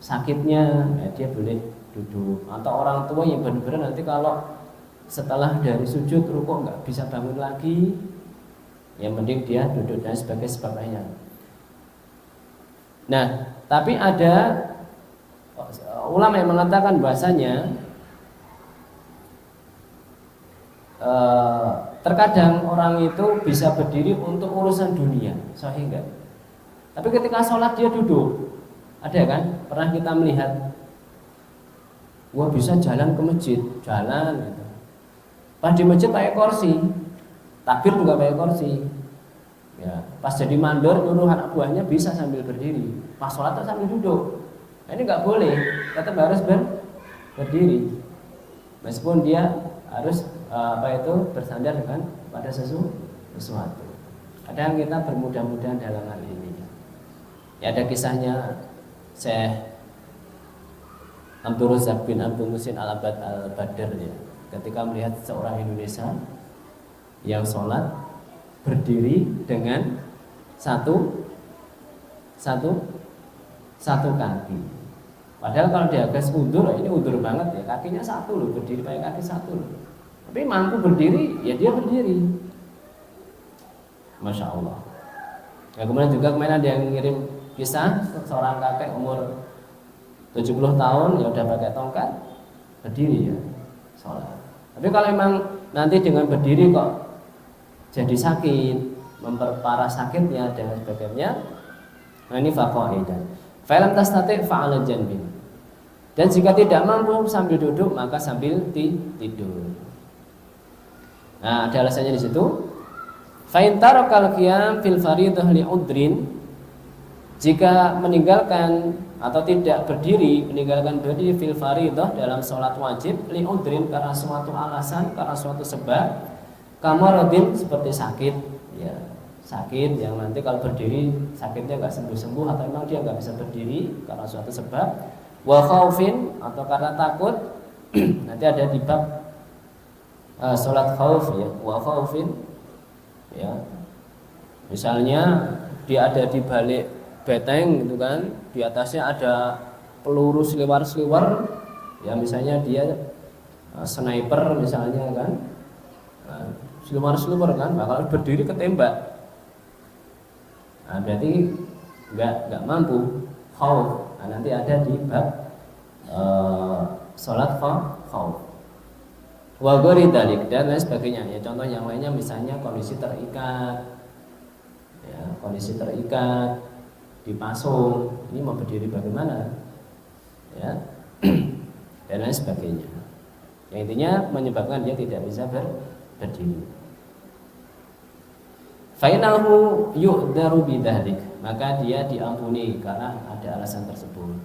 sakitnya, ya dia boleh duduk. Atau orang tua yang benar-benar nanti kalau setelah dari sujud rukuk nggak bisa bangun lagi, yang penting dia duduk dan sebagai sebabnya. Nah, tapi ada ulama yang mengatakan bahasanya terkadang orang itu bisa berdiri untuk urusan dunia, sahih enggak? Tapi ketika sholat dia duduk. Ada kan? Pernah kita melihat, wah bisa jalan ke masjid, jalan gitu. Pas di masjid pakai kursi, takbir juga pakai kursi. Ya, pas jadi mandor nyuruh anak buahnya bisa sambil berdiri. Pas sholat sambil duduk. Nah, ini nggak boleh, tetap harus berdiri. Meskipun dia harus bersandar kan pada sesuatu. Kadang kita bermudah-mudahan dalam hal ini. Ya, ada kisahnya Syekh Abdul Razak bin Abdul Muhsin Al-Abad Al-Badr ya. Ketika melihat seorang Indonesia yang sholat berdiri dengan satu kaki. Padahal kalau dia agak undur, ini undur banget ya, kakinya satu loh, berdiri pakai kaki satu loh. Tapi mampu berdiri, ya dia berdiri. Masya Allah. Ya, kemudian juga kemarin ada yang ngirim kisah seorang kakek umur 70 tahun ya udah pakai tongkat berdiri ya sholat. Tapi kalau memang nanti dengan berdiri kok jadi sakit, memperparah sakitnya dan sebagainya, nah ini faqaidan. Falam tastati fa'ala janbin. Dan jika tidak mampu sambil duduk maka sambil tidur. Nah, ada alasannya di situ. Fa in tarakal qiyam fil fardhah li udrin, jika meninggalkan atau tidak berdiri, meninggalkan berdiri fil fardhah dalam sholat wajib li udrin karena suatu alasan, karena suatu sebab, kamaradin seperti sakit, ya sakit yang nanti kalau berdiri sakitnya nggak sembuh-sembuh, atau memang dia nggak bisa berdiri karena suatu sebab, wa khaufin atau karena takut. Nanti ada di bab sholat khauf ya, wa khaufin ya. Misalnya dia ada di balik beteng gitu kan, di atasnya ada peluru seliwar-seliwar ya, misalnya dia sniper misalnya kan, seliwar-seliwar kan, bakal berdiri ketembak. Nah, berarti nggak mampu khauf. Nah, nanti ada di bab sholat khauf. Wa ghairi dzalik dan lain sebagainya. Ya, contoh yang lainnya misalnya kondisi terikat. Ya, kondisi terikat, dipasung, ini mau berdiri bagaimana? Ya. Dan lain sebagainya. Yang intinya menyebabkan dia tidak bisa berdiri. Fainahu yu'daru bidzalik, maka dia diampuni karena ada alasan tersebut.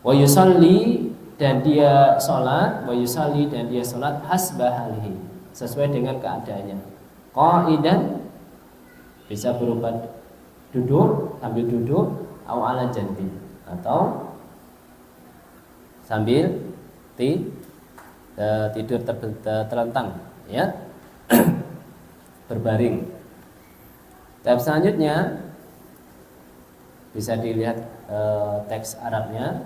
Wa yusalli, dan dia sholat, wa yusalli, dan dia sholat hasba halihi, sesuai dengan keadaannya. Qa'idan bisa berupa duduk, sambil duduk, au ala janbi, atau sambil tidur terlentang, ya. Berbaring. Tahap selanjutnya bisa dilihat teks Arabnya.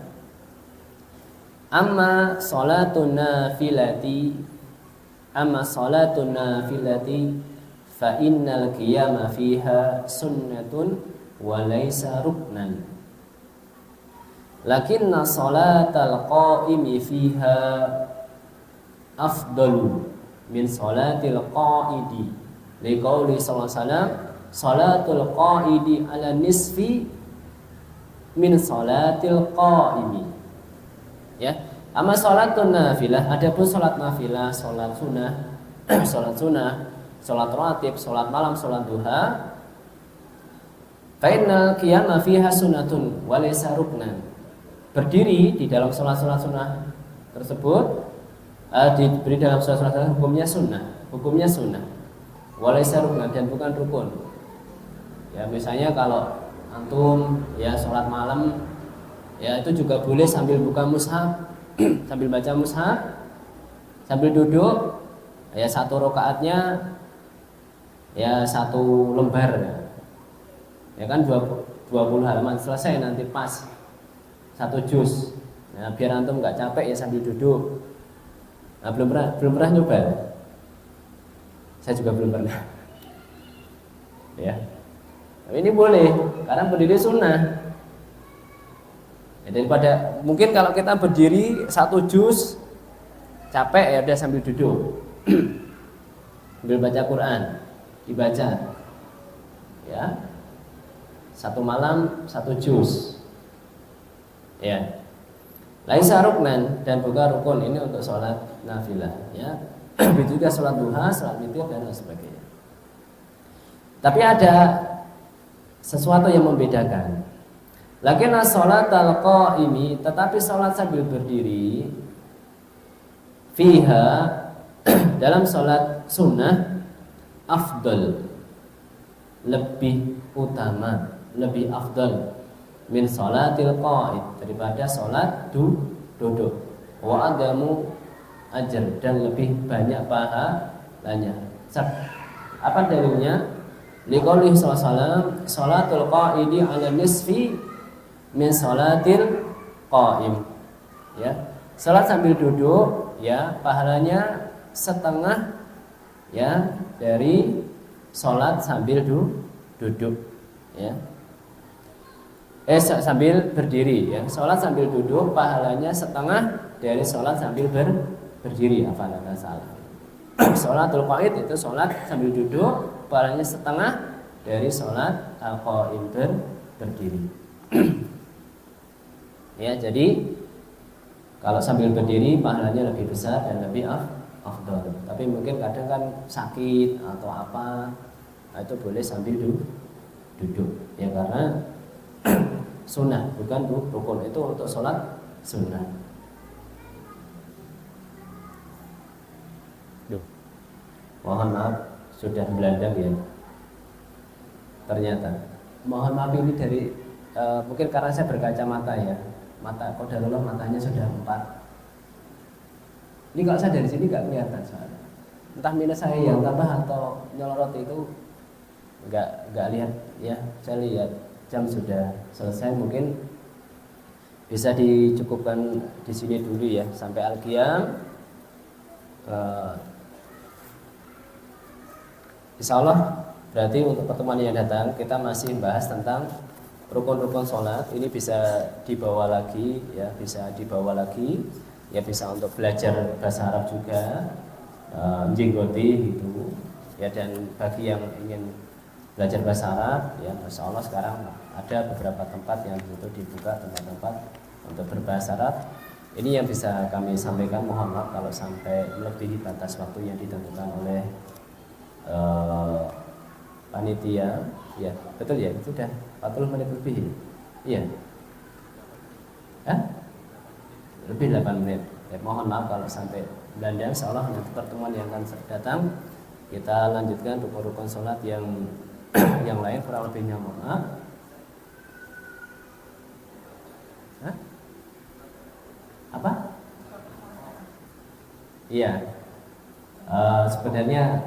Amma salatun nafilati fa innal qiyama fiha sunnatun wa laysa ruknan. Lakinna salatal qa'imi fiha afdalu min salatil qa'idi. Liqauli sallallahu alaihi wasallam, salatul qa'idi ala nisfi min salatil qa'imi. Ya, amma salatun nafilah, adapun salat nafilah, salat sunnah, salat rawatib, salat malam, salat duha, fa innal qiyama fiha sunnatun wa laysa ruknan. Berdiri di dalam salat-salat sunnah tersebut, diberi dalam salat-salat hukumnya sunnah. Wa laysa ruknan, dan bukan rukun. Ya, misalnya kalau antum ya salat malam, ya itu juga boleh sambil buka mushaf, sambil baca mushaf, sambil duduk, ya satu rakaatnya ya satu lembar, ya kan 20 halaman, selesai nanti pas satu juz. Nah, biar antum nggak capek ya sambil duduk. Nah, belum pernah nyoba. Saya juga belum pernah. Ya. Tapi ini boleh karena berdiri sunnah. Ya, daripada mungkin kalau kita berdiri satu juz capek, ya udah sambil duduk. Sambil baca Quran, dibaca. Ya. Satu malam satu juz. Ya. Laisa ruknan, dan bukan rukun, ini untuk sholat nafilah, ya. Begitu juga sholat duha, sholat witir dan sebagainya. Tapi ada sesuatu yang membedakan. Lakinna sholatal qa'imi, tetapi sholat sambil berdiri, fiha, dalam sholat sunnah, afdal, lebih utama, lebih afdal min sholatil qa'id, daripada sholat duduk. Wa adamu ajar, dan lebih banyak pahalanya. Apa dalilnya? Liqaulih sallallahu alaihi wasallam, sholatul qa'idi ala nisfi min sholatil qa'im. Ya, salat sambil duduk, ya pahalanya setengah, ya dari salat sambil duduk, ya. Sambil berdiri, ya. Salat sambil duduk pahalanya setengah dari salat sambil berdiri. Apa ada salah? Sholatul qa'id itu salat sambil duduk, pahalanya setengah dari salat al-qa'im berdiri. Ya, jadi kalau sambil berdiri pahalanya lebih besar dan lebih afdal. Tapi mungkin kadang kan sakit atau apa, nah itu boleh sambil duduk. Ya karena sunnah, bukan rukun, itu untuk sholat sunnah. Mohon maaf sudah belandang ya. Ternyata. Mohon maaf ini dari mungkin karena saya berkacamata ya. Mata qadarullah matanya sudah 4. Ini kalau saya dari sini nggak kelihatan soalnya. Entah minus saya yang tambah atau nyelorot itu nggak lihat ya. Saya lihat jam sudah selesai, mungkin bisa dicukupkan di sini dulu ya sampai al-qiyam. Insya Allah berarti untuk pertemuan yang datang kita masih bahas tentang rukun-rukun sholat. Ini bisa dibawa lagi ya, bisa untuk belajar bahasa Arab juga, jenggoti gitu ya. Dan bagi yang ingin belajar bahasa Arab ya, Masya Allah sekarang ada beberapa tempat yang itu dibuka, tempat-tempat untuk berbahasa Arab. Ini yang bisa kami sampaikan. Mohon maaf kalau sampai melebihi batas waktu yang ditentukan oleh panitia. Ya betul ya, itu sudah 40 menit lebih. Iya, lebih 8 menit. Mohon maaf kalau sampai belandang. Insyaallah nanti pertemuan yang akan datang kita lanjutkan rukun-rukun sholat yang yang lain, kurang lebihnya mohon maaf. Iya. Sebenarnya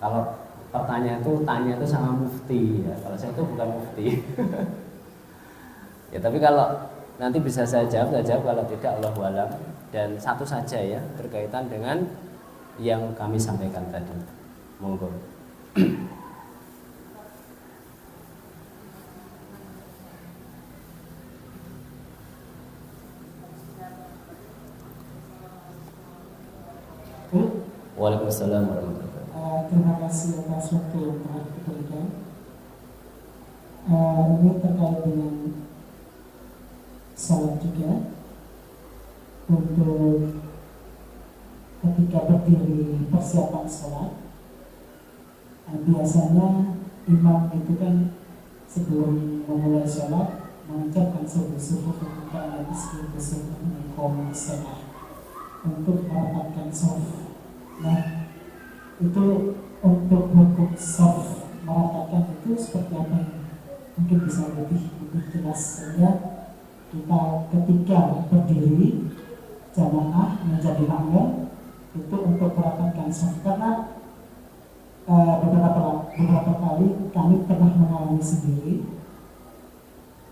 kalau pertanyaan itu tanya itu sama mufti ya. Kalau saya itu bukan mufti. Ya tapi kalau nanti bisa saya jawab, kalau tidak Allahu alam. Dan satu saja ya berkaitan dengan yang kami sampaikan tadi. Monggo. Waalaikumsalam warahmatullahi wabarakatuh. Terima kasih atas waktu yang telah diberikan. Ini terkait dengan salat juga. Untuk ketika berdiri persiapan salat, biasanya imam itu kan sebelum memulai salat mengucapkan subuh-subuh ketika untuk merapatkan shaf. Nah, itu untuk hukum shaf merapatkan itu seperti apa ini? Mungkin bisa lebih jelas sehingga kita ketika berdiri jamaah menjadi makmum itu untuk merapatkan shaf, karena beberapa kali kami pernah mengalami sendiri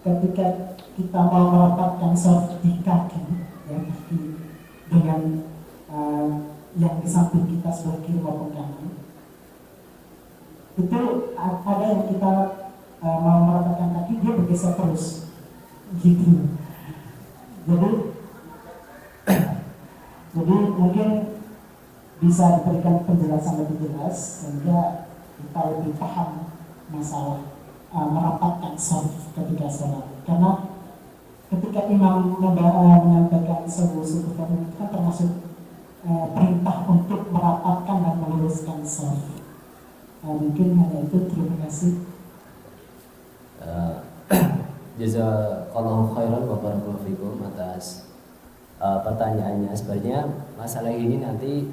ketika kita mau merapatkan shaf di kaki ya, dengan yang di samping kita sebelah kiri maupun kanan, itu ada yang kita mau merapatkan kaki dia bergeser terus gitu. Jadi mungkin bisa diberikan penjelasan lebih jelas sehingga kita lebih paham masalah merapatkan shaf ketika sholat. Karena ketika imam menyampaikan subuh-subuh itu kan termasuk perintah untuk merapatkan dan meluruskan shaf. Mungkin hanya itu. Terima kasih. Jazakallahu khairan wa barakallahu fikum atas pertanyaannya. Sebenarnya masalah ini nanti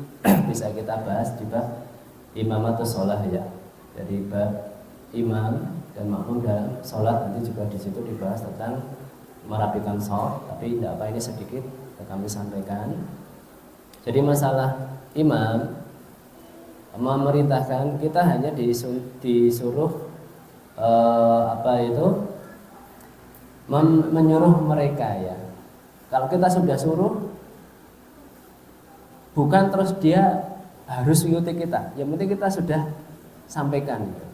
bisa kita bahas di bab imamatus shalah ya. Jadi bab imam dan makmum dalam sholat nanti juga di situ dibahas tentang merapikan shaf, tapi tidak apa, ini sedikit kami sampaikan. Jadi masalah imam memerintahkan, kita hanya disuruh menyuruh mereka ya. Kalau kita sudah suruh, bukan terus dia harus mengikuti kita. Yang penting kita sudah sampaikan gitu.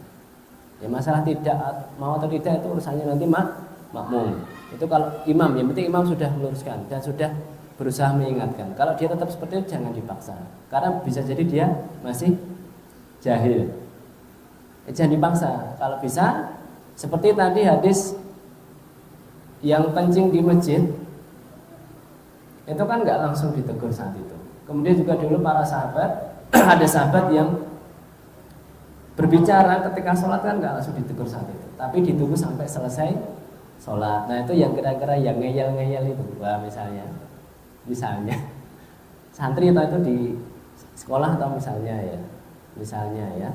Ya masalah tidak mau atau tidak itu urusannya nanti makmum. Itu kalau imam, yang penting imam sudah meluruskan dan sudah berusaha mengingatkan. Kalau dia tetap seperti itu jangan dipaksa, karena bisa jadi dia masih jahil. Jangan dipaksa. Kalau bisa seperti tadi hadis yang kencing di masjid, itu kan nggak langsung ditegur saat itu. Kemudian juga dulu para sahabat ada sahabat yang berbicara ketika sholat kan nggak langsung ditegur saat itu, tapi ditunggu sampai selesai sholat. Nah itu yang kira-kira yang ngeyel-ngeyel itu, wah misalnya santri itu di sekolah atau misalnya ya,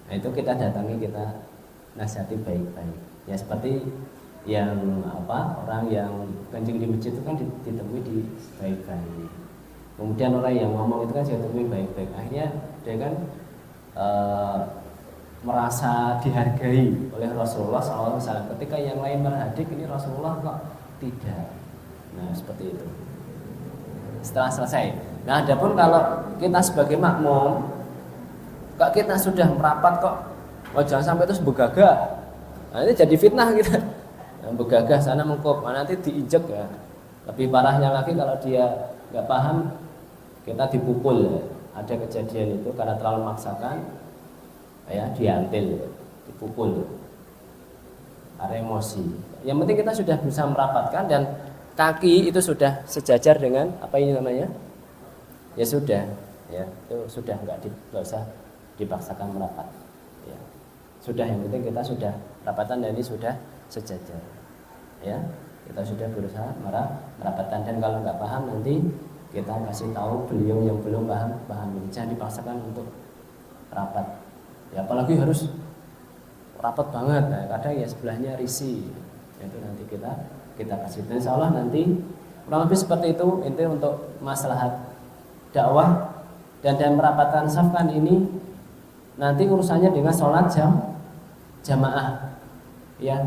nah itu kita datangi, kita nasihati baik-baik. Ya seperti yang orang yang kencing di masjid itu kan ditemui di baik-baik. Kemudian orang yang ngomong itu kan saya temui baik-baik. Akhirnya dia kan merasa dihargai oleh Rasulullah SAW. Ketika yang lain berhadik, ini Rasulullah kok tidak. Nah seperti itu. Setelah selesai. Nah adapun kalau kita sebagai makmum, kok kita sudah merapat kok, jangan sampai terus begagah. Nah ini jadi fitnah kita. Begagah sana mengkop, nanti diinjek ya. Lebih parahnya lagi kalau dia nggak paham, kita dipukul ya. Ada kejadian itu karena terlalu memaksakan, ya diantil, dipukul, karena emosi. Yang penting kita sudah bisa merapatkan dan kaki itu sudah sejajar dengan apa ini namanya, ya sudah, ya itu sudah nggak usah dipaksakan merapat. Ya. Sudah, yang penting kita sudah rapatan dan ini sudah sejajar. Ya, kita sudah berusaha merapatkan, dan kalau nggak paham nanti kita kasih tahu beliau yang belum paham ini. Jangan dipaksakan untuk rapat. Ya apalagi harus rapat banget. Nah, kadang ya sebelahnya risih. Itu nanti kita kasih. Dan insya Allah nanti kurang lebih seperti itu. Intinya untuk maslahat dakwah Dan merapatkan saf kan ini nanti urusannya dengan sholat jamaah, ya.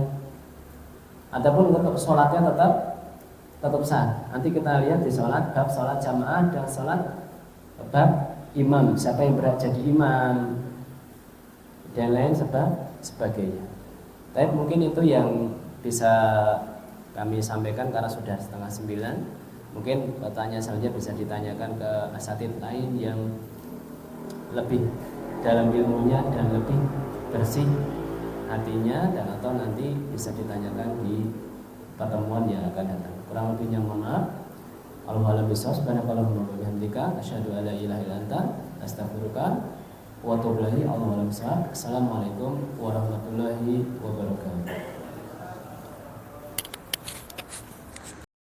Adapun untuk sholatnya tetap sah. Nanti kita lihat di bab sholat jamaah dan sholat bab imam, siapa yang berhak jadi imam dan lain sebagainya. Tapi mungkin itu yang bisa kami sampaikan karena sudah 8:30. Mungkin pertanyaan selanjutnya bisa ditanyakan ke asatidz lain yang lebih dalam ilmunya dan lebih bersih hatinya, dan atau nanti bisa ditanyakan di pertemuan yang akan datang. Kurang lebihnya mohon maaf. Allahu a'lam bishawab. Subhanakallahumma wa bihamdika asyhadu an la ilaha illa anta astaghfiruka wa atubu ilaik. Allahu a'lam bishawab. Assalamualaikum warahmatullahi wabarakatuh.